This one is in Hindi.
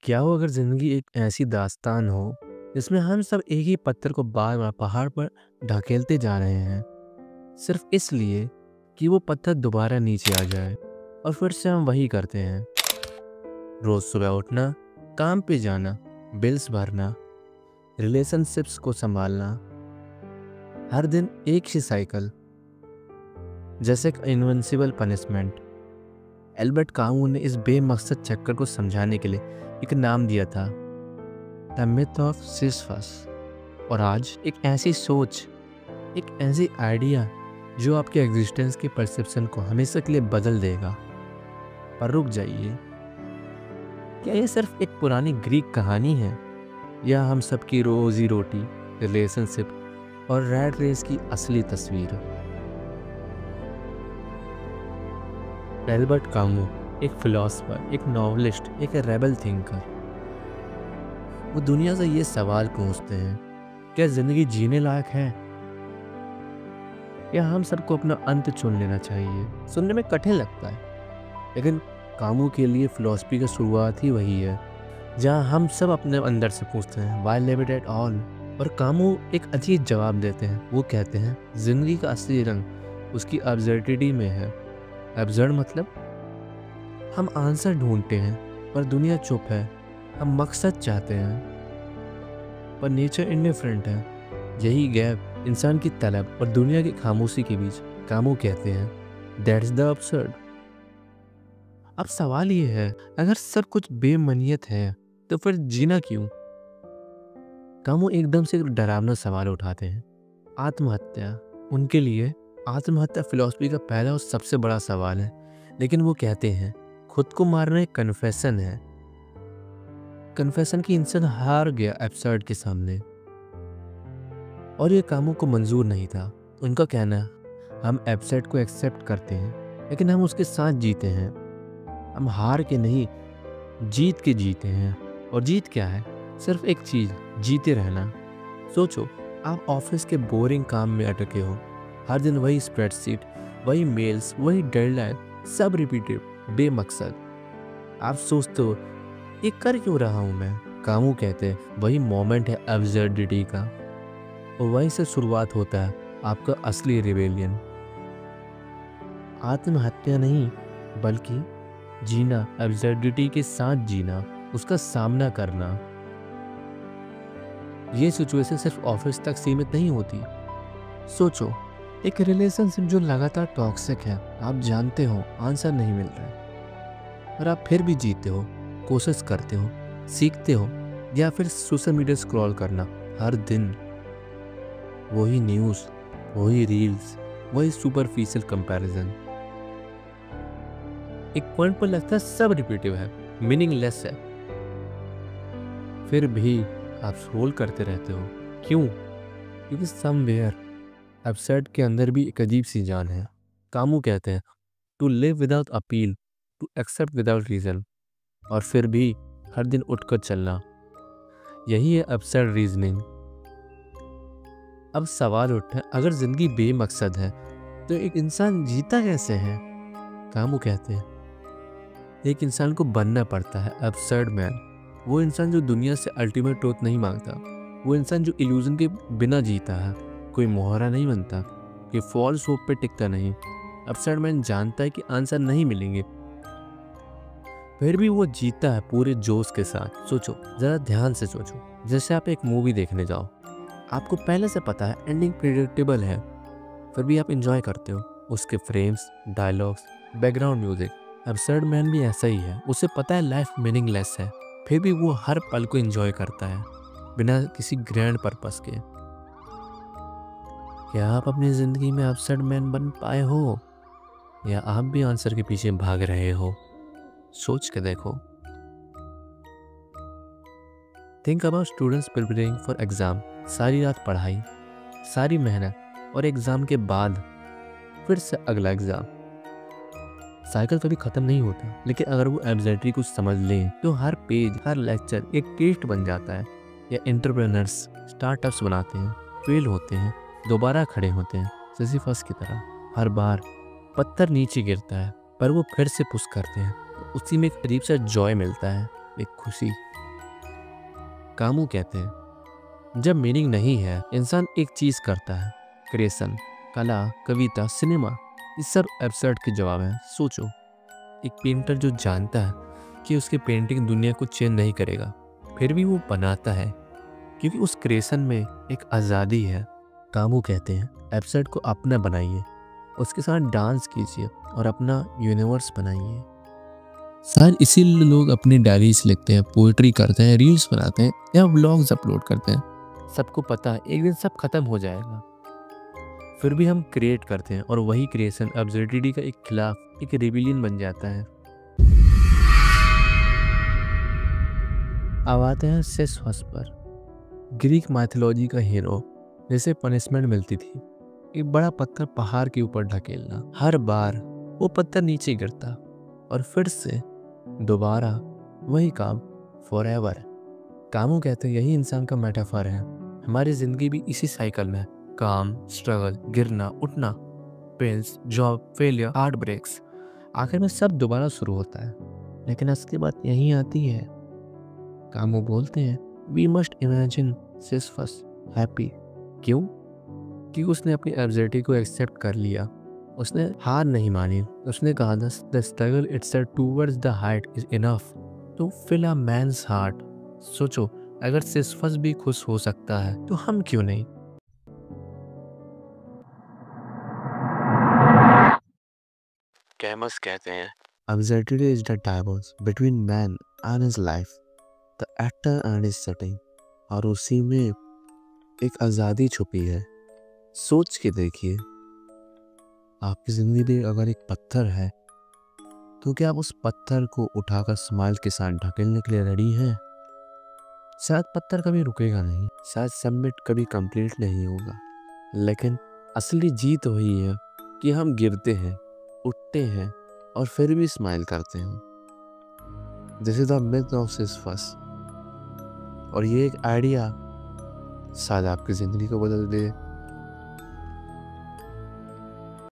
क्या हो अगर ज़िंदगी एक ऐसी दास्तान हो जिसमें हम सब एक ही पत्थर को बार-बार पहाड़ पर ढकेलते जा रहे हैं, सिर्फ़ इसलिए कि वो पत्थर दोबारा नीचे आ जाए और फिर से हम वही करते हैं। रोज़ सुबह उठना, काम पे जाना, बिल्स भरना, रिलेशनशिप्स को सँभालना, हर दिन एक ही साइकिल, जैसे एक इनविंसिबल पनिशमेंट। एल्बर्ट कामू ने इस बेमकसद चक्कर को समझाने के लिए एक नाम दिया था, द मिथ ऑफ सिसिफस। और आज एक ऐसी सोच, एक ऐसी आइडिया जो आपके एग्जिस्टेंस के परसेप्शन को हमेशा के लिए बदल देगा। पर रुक जाइए, क्या ये सिर्फ एक पुरानी ग्रीक कहानी है या हम सबकी रोजी रोटी, रिलेशनशिप और रैट रेस की असली तस्वीर? एल्बर्ट कामू एक फिलोसफर, एक नॉवलिस्ट, एक रेबल थिंकर। वो दुनिया से ये सवाल पूछते हैं, क्या जिंदगी जीने लायक है या हम सबको अपना अंत चुन लेना चाहिए? सुनने में कठिन लगता है, लेकिन कामू के लिए फिलॉसफी की शुरुआत ही वही है, जहाँ हम सब अपने अंदर से पूछते हैं, why live it at all? और कामू एक अजीब जवाब देते हैं। वो कहते हैं, जिंदगी का असली रंग उसकी अब्सर्डिटी में है। एब्सर्ड मतलब हम आंसर ढूंढते हैं पर दुनिया चुप है। हम मकसद चाहते हैं पर नेचर इंडिफरेंट है। यही गैप इंसान की तलब और दुनिया की खामोशी के बीच कामू कहते हैं, दैट्स द अब्सर्ड। अब सवाल ये है, अगर सब कुछ बेमनियत है तो फिर जीना क्यों? कामू एकदम से एक डरावना सवाल उठाते हैं, आत्महत्या। उनके लिए आत्महत्या फिलॉसफी का पहला और सबसे बड़ा सवाल है, लेकिन वो कहते हैं खुद को मारना एक कन्फेशन है। कन्फेशन की इंसान हार गया एब्सर्ड के सामने, और ये कामों को मंजूर नहीं था। उनका कहना, हम एब्सर्ड को एक्सेप्ट करते हैं लेकिन हम उसके साथ जीते हैं। हम हार के नहीं, जीत के जीते हैं। और जीत क्या है? सिर्फ एक चीज़, जीते रहना। सोचो, आप ऑफिस के बोरिंग काम में अटके हो। हर दिन वही स्प्रेडशीट, वही मेल्स, वही डेडलाइन, सब रिपीटेड, बेमकसद। आप सोचते हो, ये कर क्यों रहा हूँ मैं? कामू कहते हैं, वही मोमेंट है एब्सर्डिटी का, और वहीं से शुरुआत होता है आपका असली रिबेलियन। आत्महत्या नहीं, बल्कि जीना, एब्सर्डिटी के साथ जीना, उसका सामना करना। ये सिचुएशन सिर्फ ऑफिस तक सीमित नहीं होती। सोचो, एक रिलेशनशिप जो लगातार टॉक्सिक है, आप जानते हो आंसर नहीं मिल रहा है, और आप फिर भी जीते हो, कोशिश करते हो, सीखते हो, या फिर सोशल मीडिया स्क्रॉल करना हर दिन। वही न्यूज़, वही रील्स, वही सुपरफिशियल कंपैरिजन। एक पॉइंट पर लगता है सब रिपीटिव है, मीनिंगलेस है, फिर भी आप स्क्रॉल करते रहते हो। क्यों? क्योंकि समवेयर एब्सर्ड के अंदर भी एक अजीब सी जान है। कामू कहते हैं, to live without appeal, to accept without reason, और फिर भी हर दिन उठकर चलना, यही है एब्सर्ड रीजनिंग। अब सवाल उठता है, अगर जिंदगी बेमकसद है तो एक इंसान जीता कैसे है? कामू कहते हैं, एक इंसान को बनना पड़ता है एब्सर्ड मैन। वो इंसान जो दुनिया से अल्टीमेट ट्रूथ नहीं मांगता, वो इंसान जो इल्यूजन के बिना जीता है, कोई मोहरा नहीं बनता, कि फॉल्स होप पे टिकता नहीं। एब्सर्ड मैन जानता है कि आंसर नहीं मिलेंगे, फिर भी वो जीता है पूरे जोश के साथ। सोचो, ज़रा ध्यान से सोचो, जैसे आप एक मूवी देखने जाओ, आपको पहले से पता है एंडिंग प्रिडिक्टेबल है, फिर भी आप इंजॉय करते हो उसके frames, dialogues, background music. Absurd man भी ऐसा ही है, उसे पता है लाइफ मीनिंगलेस है, फिर भी वो हर पल को इंजॉय करता है बिना किसी ग्रैंड पर्पस के। क्या आप अपनी ज़िंदगी में एब्सर्ड मैन बन पाए हो, या आप भी आंसर के पीछे भाग रहे हो? सोच के देखो। Think about students preparing for exam. सारी रात पढ़ाई, सारी मेहनत, और एग्ज़ाम के बाद फिर से अगला एग्ज़ाम। साइकिल कभी ख़त्म नहीं होता, लेकिन अगर वो एब्सर्डिटी को समझ लें तो हर पेज, हर लेक्चर एक टेस्ट बन जाता है। या एंटरप्रेन्योर्स स्टार्टअप्स बनाते हैं, फेल होते हैं, दोबारा खड़े होते हैं, सिसिफस की तरह। हर बार पत्थर नीचे गिरता है पर वो फिर से पुश करते हैं, तो उसी में एक अजीब सा जॉय मिलता है, एक खुशी। कामू कहते हैं जब मीनिंग नहीं है इंसान एक चीज करता है। क्रिएशन, कला, कविता, सिनेमा, ये सब एब्सर्ड के जवाब हैं। सोचो, एक पेंटर जो जानता है कि उसकी पेंटिंग दुनिया को चेंज नहीं करेगा, फिर भी वो बनाता है क्योंकि उस क्रिएशन में एक आज़ादी है। कामू कहते हैं एब्सर्ड को अपना बनाइए, उसके साथ डांस कीजिए और अपना यूनिवर्स बनाइए। शायद इसीलिए लोग अपनी डायरीज लिखते हैं, पोएट्री करते हैं, रील्स बनाते हैं या व्लॉग्स अपलोड करते हैं। सबको पता है एक दिन सब खत्म हो जाएगा, फिर भी हम क्रिएट करते हैं और वही क्रिएशन अब्सर्डिटी का एक खिलाफ एक रिबिलियन बन जाता है। अब आते हैं सिसिफस पर। ग्रीक माइथोलॉजी का हीरो, जिसे पनिशमेंट मिलती थी, एक बड़ा पत्थर पहाड़ के ऊपर ढकेलना। हर बार वो पत्थर नीचे गिरता और फिर से दोबारा वही काम फॉरएवर। कामू कहते हैं यही इंसान का मेटाफर है। हमारी जिंदगी भी इसी साइकिल में है, काम, स्ट्रगल, गिरना, उठना, pains, job, failure, heart breaks, आखिर में सब दोबारा शुरू होता है। लेकिन असली बात यहीं आती है। कामू बोलते हैं we must imagine Sisyphus happy. क्यों? कि उसने अपनी एब्सर्डिटी को एक्सेप्ट कर लिया, उसने हार नहीं मानी। उसने कहा the struggle itself towards the height is enough to fill a man's heart. सोचो, अगर सिसिफस भी खुश हो सकता है तो हम क्यों नहीं? कैमस कहते हैं absurdity is the divorce between man and his life, the actor and his setting। और उसी में एक आज़ादी छुपी है। सोच के देखिए, आपकी जिंदगी में अगर एक पत्थर है तो क्या आप उस पत्थर को उठाकर स्माइल के साथ ढकेलने के लिए रेडी हैं? शायद पत्थर कभी रुकेगा नहीं, शायद सबमिट कभी कंप्लीट नहीं होगा, लेकिन असली जीत वही है कि हम गिरते हैं, उठते हैं और फिर भी स्माइल करते हैं। This is the myth of Sisyphus. और ये एक आइडिया शायद आपकी ज़िंदगी को बदल दे।